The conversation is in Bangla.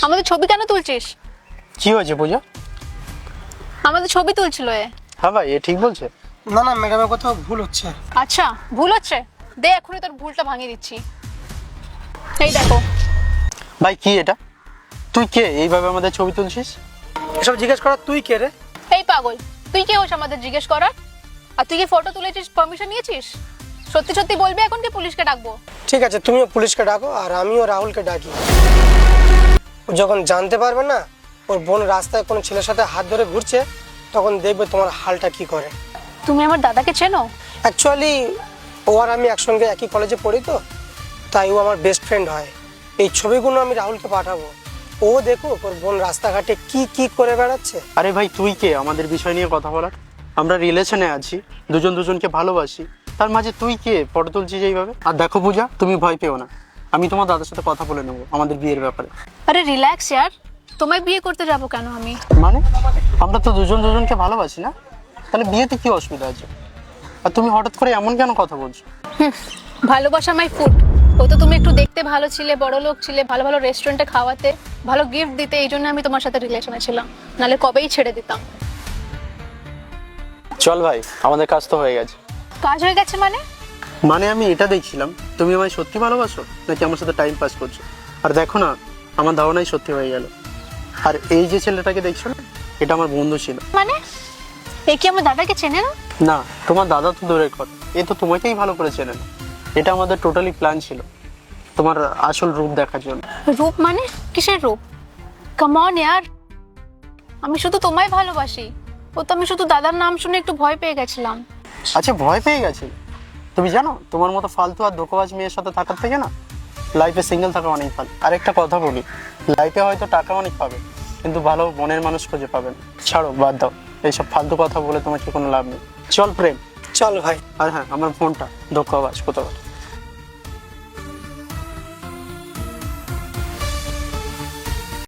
আমাদের ছবি কেন তুলছিস? কি হয়েছে পূজা? আমাদের ছবি তুলছিল এ। হ্যাঁ ভাই, এ ঠিক বলছে। না না, ম্যাডামের কোথাও ভুল হচ্ছে। আচ্ছা, ভুল হচ্ছে? দে এখনই তোর ভুলটা ভাঙিয়ে দিচ্ছি। এই দেখো। ভাই কি এটা? তুই কে এইভাবে আমাদের ছবি তুলছিস? এসব জিজ্ঞেস করা তুই কে রে? এই পাগল, তুই কে হোস আমাদের জিজ্ঞেস করার? আর তুই কি ফটো তুলেছিস, পারমিশন নিয়েছিস? সত্যি সত্যি বলবি এখন কি পুলিশকে ডাকবো? ঠিক আছে, তুমিও পুলিশকে ডাকো আর আমিও রাহুলকে ডাকি। ও যখন জানতে পারবে না ওর বোন রাস্তায় কোনো ছেলের সাথে হাত ধরে ঘুরছে, তখন দেখবে তোমার হালটা কি করে। তুমি আমার দাদাকে চেনো? অ্যাকচুয়ালি ও আর আমি একসঙ্গে একই কলেজে পড়ি তো, তাই ও আমার বেস্ট ফ্রেন্ড হয়। এই ছবিগুলো আমি রাহুলকে পাঠাবো, ও দেখুক ওর বোন রাস্তাঘাটে কি কি করে বেড়াচ্ছে। আরে ভাই, তুই কে আমাদের বিষয় নিয়ে কথা বলার? আমরা রিলেশনে আছি, দুজন দুজনকে ভালোবাসি, তার মাঝে তুই কে ফটো তুলছিস এইভাবে? আর দেখো পূজা, তুমি ভয় পেও না, আমি তোমার দাদার সাথে কথা বলে নেবো আমাদের বিয়ের ব্যাপারে। আরে রিল্যাক্স ইয়ার, তোমায় বিয়ে করতে যাবো কেন আমি? মানে আমরা তো দুজন দুজনকে ভালোবাসি না, তাহলে বিয়েতে কি অসুবিধা আছে? আর তুমি হঠাৎ করে এমন কেন কথা বলছো? ভালোবাসা মাই ফুড। ও তো তুমি একটু দেখতে ভালো ছিলে, বড় লোক ছিলে, ভালো ভালো রেস্টুরেন্টে খাওয়াতে, ভালো গিফট দিতে, এই জন্য আমি তোমার সাথে রিলেশনে ছিলাম, নাহলে কবেই ছেড়ে দিতাম। চল ভাই, আমাদের কাজ তো হয়ে গেছে। কাজ হয়ে গেছে মানে? মানে আমি এটা দেখছিলাম তুমি আমায় সত্যি ভালোবাসো নাকি আমার সাথে টাইম পাস করছো। আর দেখো না, আমার ধারণাই সত্যি হয়ে গেল। আর এই যে ছেলেটাকে দেখছো না, এটা আমার বন্ধু ছিল। মানে এ কি আমার দাদাকে চেনে না? না, তোমার দাদা তো দূরের কথা, এ তো তোমাকেই ভালো করে চেনে না। এটা আমাদের টোটালি প্ল্যান ছিল তোমার আসল রূপ দেখার জন্য। রূপ মানে? কিসের রূপ? কাম অন ইয়ার, আমি শুধু তোমায় ভালোবাসি। ও তো আমি শুধু দাদার নাম শুনে একটু ভয় পেয়ে গেছিলাম। আচ্ছা, ভয় পেয়ে গেছে? তুমি জানো তোমার মতো ফালতু আর ধোঁকাবাজ মেয়ের সাথে থাকার থেকে না লাইফে সিঙ্গেল থাকা অনেক ভালো। আর একটা কথা বলি, লাইফে হয়তো টাকা অনেক পাবে, কিন্তু ভালো মনের মানুষ খুঁজে পাবেন। ছাড়ো, বাদ দাও, এইসব ফালতু কথা বলে তোমার কি কোনো লাভ নেই। চল প্রেম, চল ভাই। আর হ্যাঁ, আমার ফোনটা ধোঁকাবাজ কোথাও।